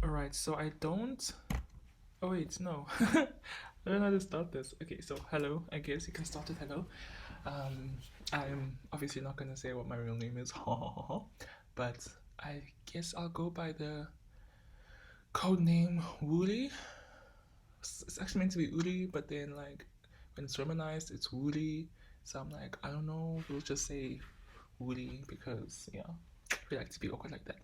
Alright, so I don't. Oh, wait, no. I don't know how to start this. Okay, so hello. I guess you can start with hello. Um, I'm obviously not gonna say what my real name is, but I guess I'll go by the code name woori. It's actually meant to be Uri, but then like when it's romanized, it's woori. So I'm like, I don't know. We'll just say woori because yeah, we like to be awkward like that.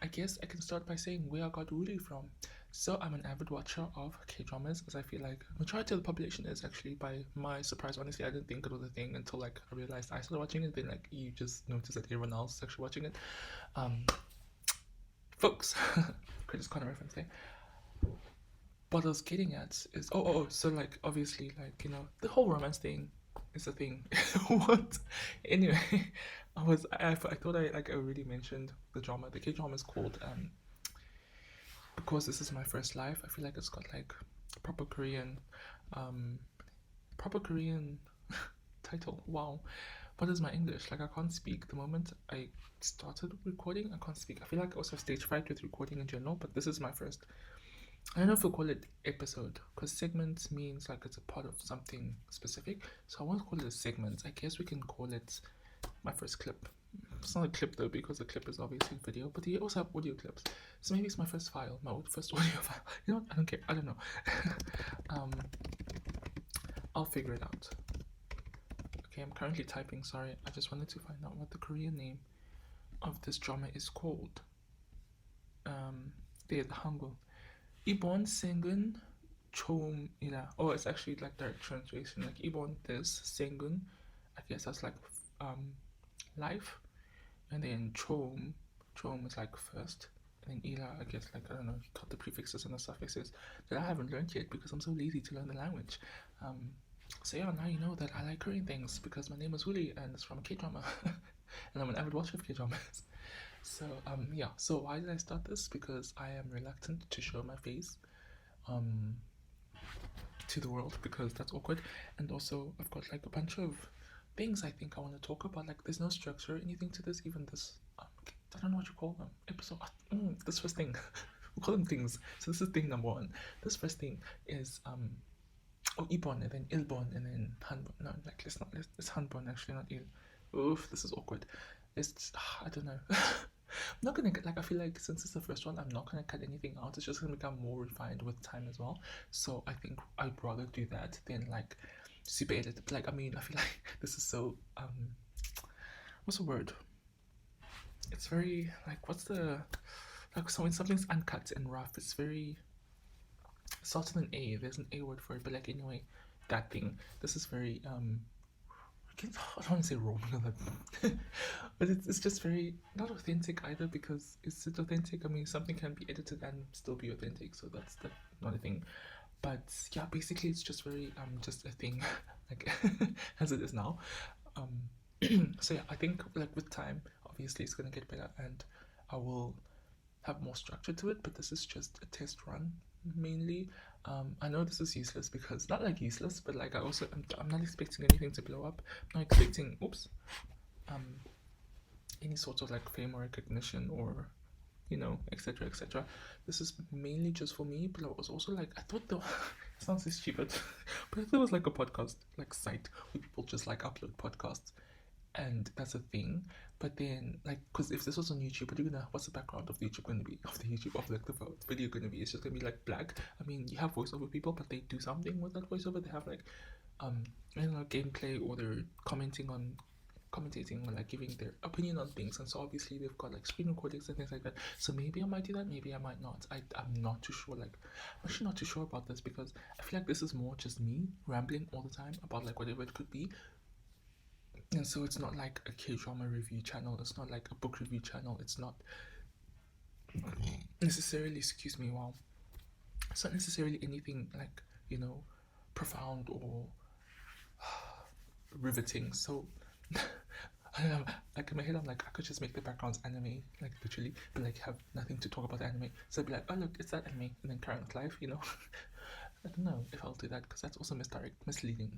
I guess I can start by saying where I got woori from. So I'm an avid watcher of K-dramas, as I feel like majority of the population is actually. By my surprise, honestly, I didn't think it was a thing until like I realized I started watching it. Then like you just notice that everyone else is actually watching it. Um, folks, Chris Connor reference there. What I was getting at is so like obviously like the whole romance thing is a thing. What? Anyway, I thought I already mentioned the drama. The K drama is called because this is my first life. I feel like it's got like proper Korean, um, proper Korean title. Wow, what is my English? Like I can't speak. The moment I started recording, I can't speak. I feel like I also have stage fright with recording in general, but this is my first. I don't know if we'll call it episode because segment means like it's a part of something specific. So I won't call it a segment. I guess we can call it my first clip. It's not a clip though because a clip is obviously video, but you also have audio clips. So maybe it's my first file, my first audio file. You know what? I don't care. I don't know. um, I'll figure it out. Okay, I'm currently typing. Sorry, I just wanted to find out what the Korean name of this drama is called. The Hangul. 이번 생은 처음이라. Oh, it's actually like direct translation. Like 이번 this 생은, I guess that's like um life, and then 처음 is like first, and then ila I guess like I don't know, you cut the prefixes and the suffixes that I haven't learned yet because I'm so lazy to learn the language. Um, so yeah, now you know that I like Korean things because my name is Willie and it's from a K drama, and I'm an avid watcher of K dramas. So yeah. So why did I start this? Because I am reluctant to show my face um to the world because that's awkward, and also I've got like a bunch of things I think I want to talk about. Like there's no structure or anything to this. Even this I don't know what you call them episode. This first thing we call them things. So this is thing number one. This first thing is Ibon and then Ilbon and then Hanbon. No, like it's Hanbon actually, not Il. Oof, this is awkward. It's I don't know. I'm not gonna get like I feel like since it's the first one, I'm not gonna cut anything out. It's just gonna become more refined with time as well. So I think I'd rather do that than like super edit. Like I mean, I feel like this is so what's the word? It's very like what's the like so when something's uncut and rough, it's very starts with an A. There's an A word for it, but like anyway, that thing. This is very I don't want to say raw, but it's just very not authentic either because is it authentic? I mean, something can be edited and still be authentic, so that's not a thing. But yeah, basically, it's just very just a thing, like as it is now. So yeah, I think like with time, obviously, it's gonna get better, and I will have more structure to it. But this is just a test run mainly. I know this is useless because not like useless, but like I'm not expecting anything to blow up. I'm not expecting um any sort of like fame or recognition or etc etc. This is mainly just for me, but I was also like I thought the it sounds so stupid, but I thought it was like a podcast like site where people just like upload podcasts and that's a thing. But then, like, because if this was on YouTube, what are you gonna? What's the background of the YouTube gonna be? Of the YouTube of like the video gonna be? It's just gonna be like black. I mean, you have voiceover people, but they do something with that voiceover. They have like, I don't know, gameplay, or they're commentating or like giving their opinion on things. And so obviously they've got like screen recordings and things like that. So maybe I might do that. Maybe I might not. I'm not too sure. Like, I'm actually not too sure about this because I feel like this is more just me rambling all the time about like whatever it could be. And so it's not like a K drama review channel, it's not like a book review channel, it's not necessarily, excuse me, wow, it's not necessarily anything like, profound or riveting. So, I don't know, like in my head, I'm like, I could just make the backgrounds anime, like literally, but like have nothing to talk about the anime. So I'd be like, oh, look, it's that anime, and then carry on with life. I don't know if I'll do that because that's also misleading,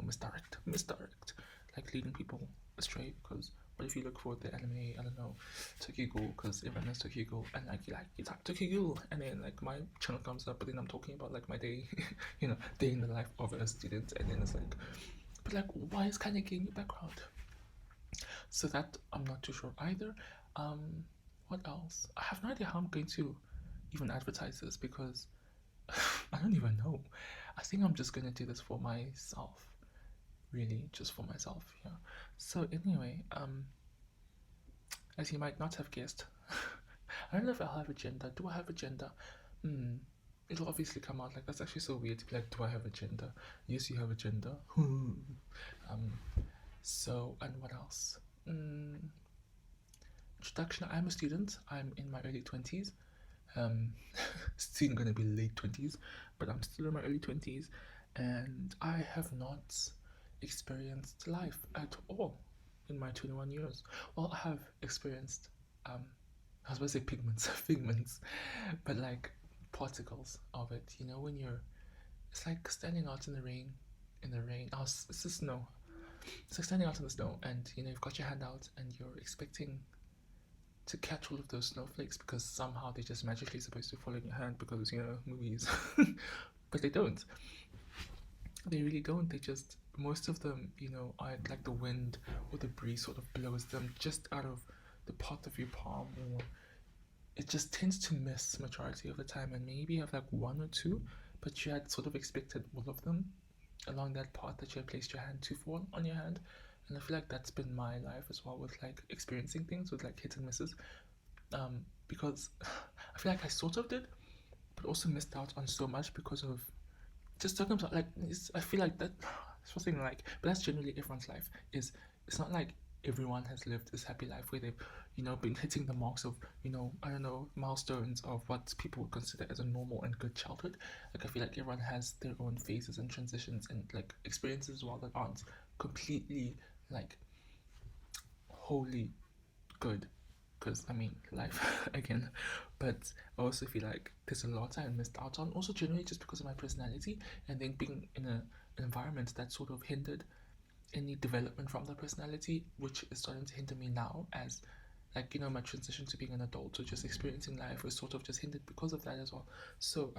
misdirect, like leading people astray because But if you look for the anime, I don't know, Tokyo Ghoul, because everyone knows Tokyo Ghoul, and like you type Tokyo Ghoul, and then like my channel comes up, but then I'm talking about like my day, day in the life of a student, and then it's like, but like, why is kind of in your background? So that I'm not too sure either. Um, what else? I have no idea how I'm going to even advertise this because I don't even know. I think I'm just gonna do this for myself, really, just for myself. Yeah. So anyway, as you might not have guessed, I don't know if I'll have a gender. Do I have a gender? Hmm. It'll obviously come out like that's actually so weird to be like, do I have a gender? Yes, you have a gender. um. So and what else? Mm, introduction. I'm a student. I'm in my early 20s. Um, soon gonna be late 20s, but I'm still in my early 20s, and I have not experienced life at all in my 21 years. Well, I have experienced, I was about to say pigments, figments, but like particles of it. When it's like standing out in the rain, it's the snow. It's like standing out in the snow, and you've got your hand out, and you're expecting to catch all of those snowflakes because somehow they're just magically supposed to fall in your hand because movies, but they don't. They really don't. They just most of them, are like the wind or the breeze sort of blows them just out of the part of your palm, or it just tends to miss majority of the time, and maybe you have like one or two, but you had sort of expected all of them along that path that you had placed your hand to fall on your hand. And I feel like that's been my life as well with like experiencing things with like hit and misses. Because I feel like I sort of did, but also missed out on so much because of just circumstance. Like I feel like that. It's something like, but that's generally everyone's life. It's not like everyone has lived this happy life where they've been hitting the marks of I don't know milestones of what people would consider as a normal and good childhood. Like I feel like everyone has their own phases and transitions and like experiences as well that aren't completely like wholly good, because I mean life again. But I also feel like there's a lot I missed out on, also generally just because of my personality, and then being in an environment that sort of hindered any development from that personality, which is starting to hinder me now as like my transition to being an adult or just experiencing life was sort of just hindered because of that as well. So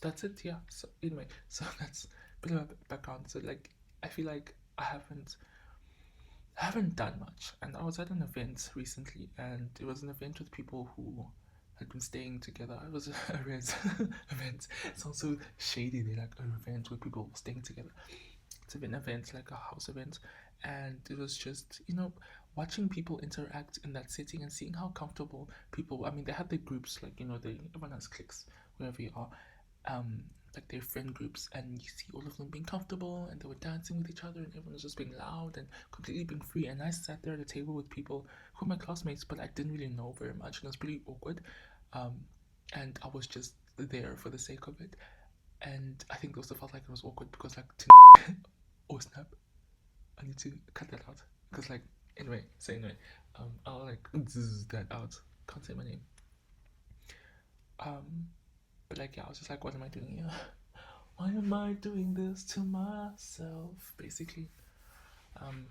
that's it. Yeah, so anyway, so that's a bit of a background. So like I feel like I haven't done much, and I was at an event recently, and it was an event with people who had been staying together. It was a res event. It sounds so shady. They like an event with people staying together. It's an event, like a house event, and it was just watching people interact in that setting and seeing how comfortable people. I mean, they had their groups, like everyone has cliques wherever you are, um, like their friend groups, and you see all of them being comfortable, and they were dancing with each other, and everyone was just being loud and completely being free. And I sat there at a table with people who were my classmates, but I didn't really know very much, and it was pretty awkward. Um, and I was just there for the sake of it, and I think they also felt like it was awkward because like oh snap, I need to cut that out because like anyway, I'll like zzz that out. Can't say my name. Um, but like yeah, I was just like, what am I doing here? Why am I doing this to myself? Basically.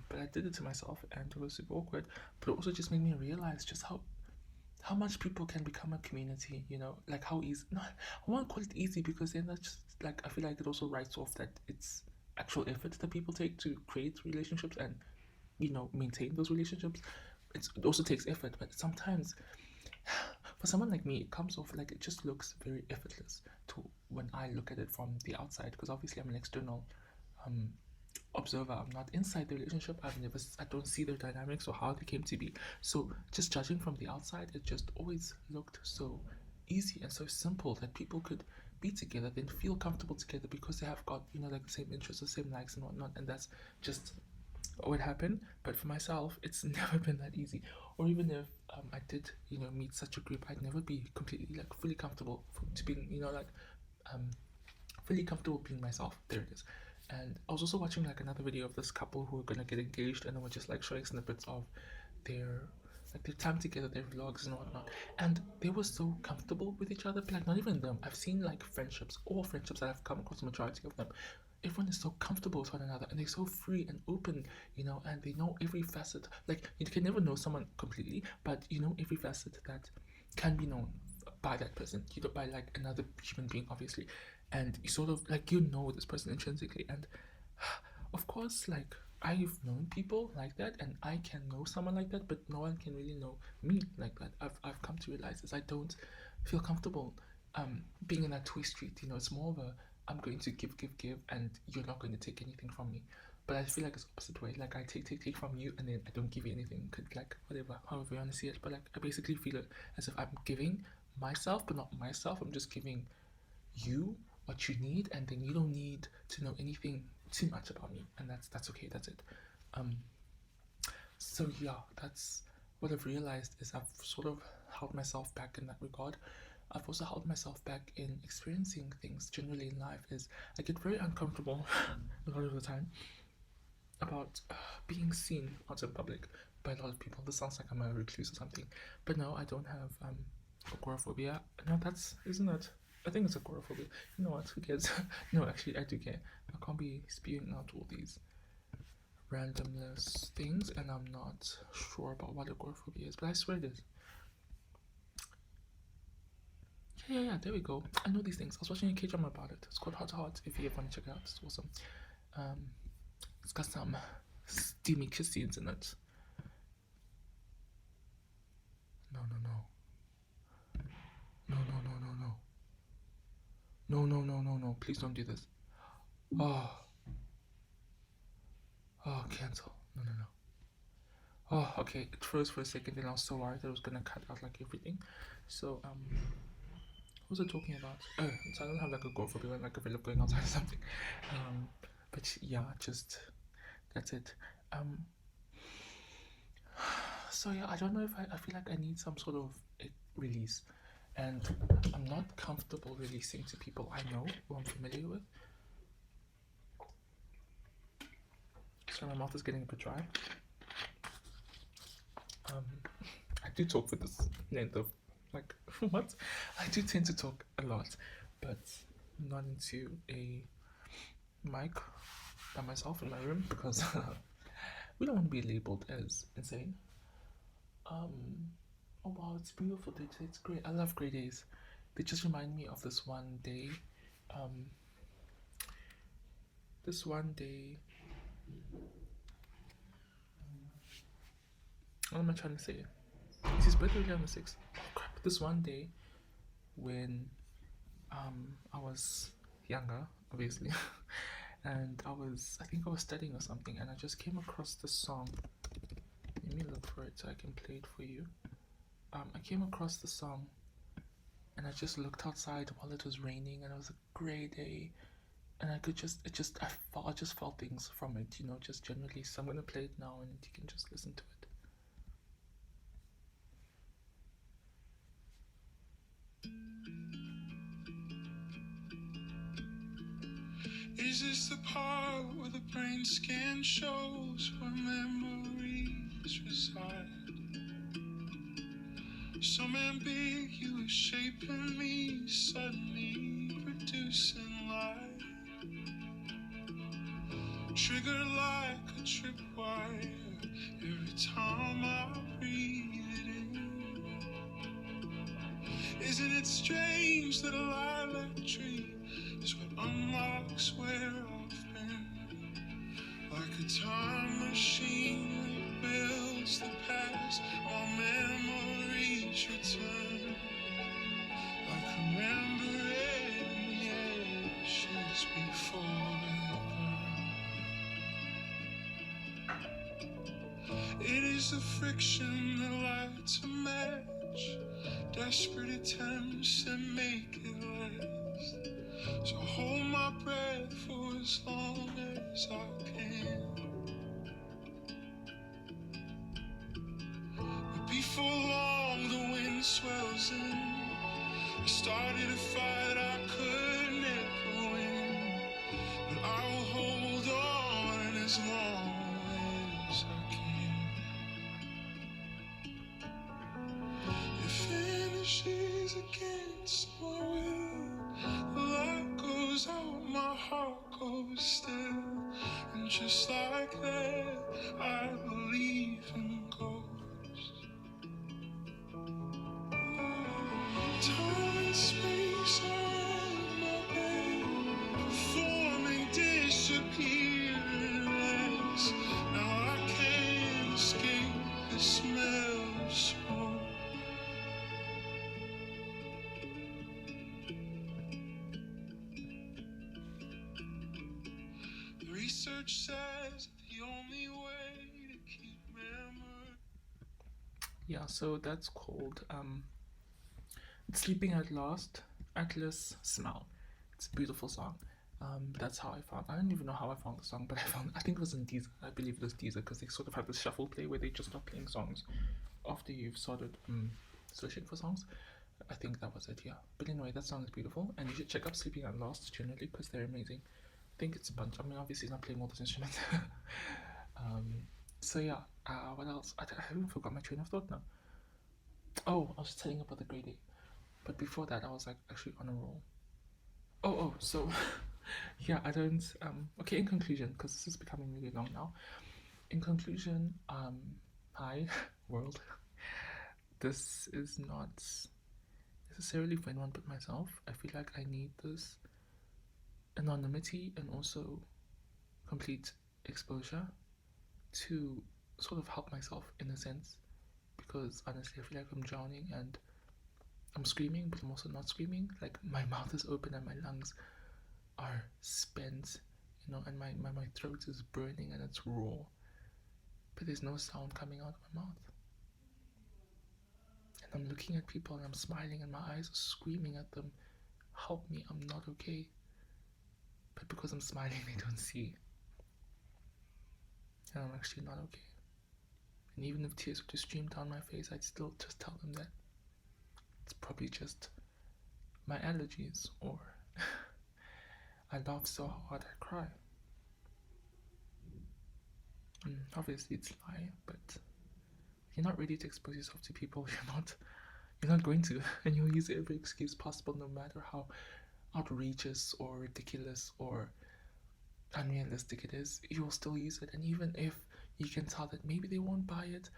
But I did it to myself and it was super awkward. But it also just made me realize just how much people can become a community, like how easy no, I won't call it easy because then that's just like I feel like it also writes off that it's actual effort that people take to create relationships and maintain those relationships. It also takes effort, but sometimes for someone like me, it comes off like it just looks very effortless to when I look at it from the outside. Because obviously, I'm an external um, observer. I'm not inside the relationship. I don't see their dynamics or how they came to be. So just judging from the outside, it just always looked so easy and so simple that people could be together, then feel comfortable together because they have got like the same interests, the same likes and whatnot, and that's just what happened. But for myself, it's never been that easy. Or even if I did, meet such a group, I'd never be completely like fully comfortable to being, like um, fully comfortable being myself. There it is. And I was also watching like another video of this couple who were gonna get engaged, and they were just like showing snippets of their their time together, their vlogs and whatnot. And they were so comfortable with each other, but like not even them. I've seen like friendships, all friendships that I've come across, the majority of them, everyone is so comfortable with one another and they're so free and open, and they know every facet. Like you can never know someone completely, but you know every facet that can be known by that person, by like another human being, obviously. And you sort of like this person intrinsically. And of course, like I've known people like that, and I can know someone like that, but no one can really know me like that. I've come to realize is I don't feel comfortable being in that two street. It's more of a I'm going to give, and you're not going to take anything from me. But I feel like it's opposite way. Like I take from you, and then I don't give you anything. Could like whatever, however you want to see it. But like I basically feel it as if I'm giving myself, but not myself. I'm just giving you what you need, and then you don't need to know anything too much about me, and that's okay. That's it. Um. So yeah, that's what I've realized is I've sort of held myself back in that regard. I've also held myself back in experiencing things generally in life. Is I get very uncomfortable a lot of the time about being seen out in public by a lot of people. This sounds like I'm a recluse or something, but no, I don't have agoraphobia. No, that's isn't it? I think it's agoraphobia. You know what? Who cares? No, actually, I do care. I can't be spewing out all these randomness things, and I'm not sure about what agoraphobia is, but I swear it is. Yeah, there we go. I know these things. I was watching a K-drama about it. It's called Heart to Heart. If you ever want to check it out, it's awesome. Um, it's got some steamy kiss scenes in it. No, no, no. No, no, no, no, no. No, no, no, no, no. Please don't do this. Oh. Oh, cancel. No, no, no. Oh, okay. It froze for a second and I was so worried that it was gonna cut out like everything. So, what was I talking about? Oh, so I don't have like a agoraphobia, like a fear of going outside or something. But yeah, just that's it. So yeah, I don't know if I feel like I need some sort of release, and I'm not comfortable releasing to people I know who I'm familiar with. So my mouth is getting a bit dry. I do talk for this length of like what? I do tend to talk a lot, but not into a mic by myself in my room because we don't want to be labeled as insane. Oh wow, it's beautiful. It's great. I love gray days. They just remind me of this one day. Um, this one day. What am I trying to say? Is his birthday really on the 6th? Oh crap! This one day when I was younger, obviously, and I think I was studying or something, and I just came across this song. Let me look for it so I can play it for you. I came across the song, and I just looked outside while it was raining, and it was a grey day, and I just felt things from it, just generally. So I'm gonna play it now, and you can just listen to it. Is this the part where the brain scan shows where memories reside? Some ambiguous shape in me, suddenly producing light. Triggered like a tripwire every time I breathe it in. Isn't it strange that a lilac tree is what unlocks where I've been? Like a time machine that builds the past while memories return. Like remembering the ashes before they burn. It is the friction that lights a match, desperate attempts that make it last. So hold my breath for as long as I can. But before long the wind swells in. I started a fight I could never win, but I will hold on as long as I can. It finishes against my will. The light goes out, my heart goes just like that, I believe in ghosts. Time and space are in my bed, forming disappearance. Now I can't escape the smell of smoke. The research says the only way to keep memory. Yeah, so that's called Sleeping at Last, Atlas Smell. It's a beautiful song. That's how I found. I don't even know how I found the song, but I think it was in Deezer. I believe it was Deezer because they sort of have this shuffle play where they just start playing songs after you've started searching for songs. I think that was it, yeah. But anyway, that song is beautiful, and you should check out Sleeping at Last generally because they're amazing. I think it's a bunch. I mean, obviously, he's not playing all those instruments. um, so yeah. What else? I haven't forgot my train of thought now. Oh, I was telling you about the grade 8. But before that, I was like actually on a roll. So yeah, I don't. Okay, in conclusion, because this is becoming really long now. In conclusion, hi world. This is not necessarily for anyone but myself. I feel like I need this anonymity and also complete exposure to sort of help myself in a sense. Because honestly, I feel like I'm drowning and I'm screaming, but I'm also not screaming. Like my mouth is open and my lungs are spent, and my throat is burning and it's raw. But there's no sound coming out of my mouth. And I'm looking at people and I'm smiling and my eyes are screaming at them, help me, I'm not okay. But because I'm smiling, they don't see. And I'm actually not okay. And even if tears were to stream down my face, I'd still just tell them that it's probably just my allergies, or I laugh so hard I cry. And obviously it's a lie, but you're not ready to expose yourself to people. You're not going to, and you'll use every excuse possible, no matter how outrageous or ridiculous or unrealistic it is. You will still use it, and even if you can tell that maybe they won't buy it,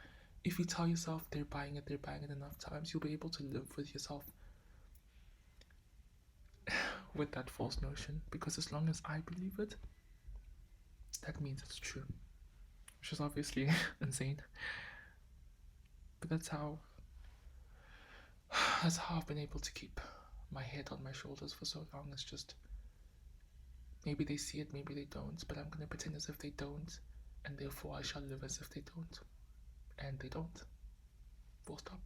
if you tell yourself they're buying it enough times, you'll be able to live with yourself with that false notion. Because as long as I believe it, that means it's true, which is obviously insane. But that's how I've been able to keep my head on my shoulders for so long. It's just maybe they see it, maybe they don't, but I'm gonna pretend as if they don't, and therefore I shall live as if they don't, and they don't. Full stop.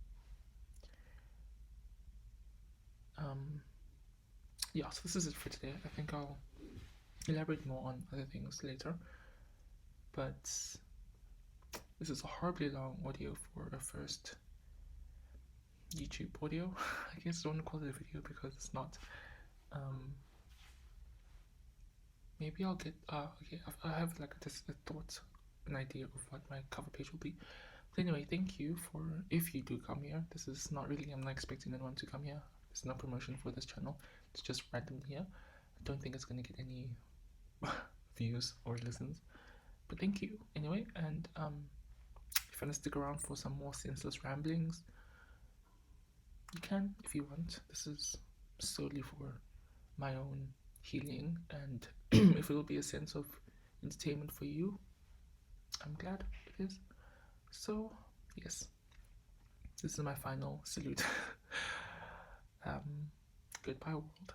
Yeah, so this is it for today. I think I'll elaborate more on other things later, but this is a horribly long audio for a first YouTube audio. I guess I don't want to call it a video because it's not. Maybe I'll get okay, I have like a thought, an idea of what my cover page will be. But anyway, thank you for, if you do come here. This is not really, I'm not expecting anyone to come here. There's no promotion for this channel. It's just random here. I don't think it's gonna get any views or listens. But thank you anyway, and if you want to stick around for some more senseless ramblings, you can if you want. This is solely for my own healing, and if it will be a sense of entertainment for you, I'm glad it is. So yes, this is my final salute. Goodbye world.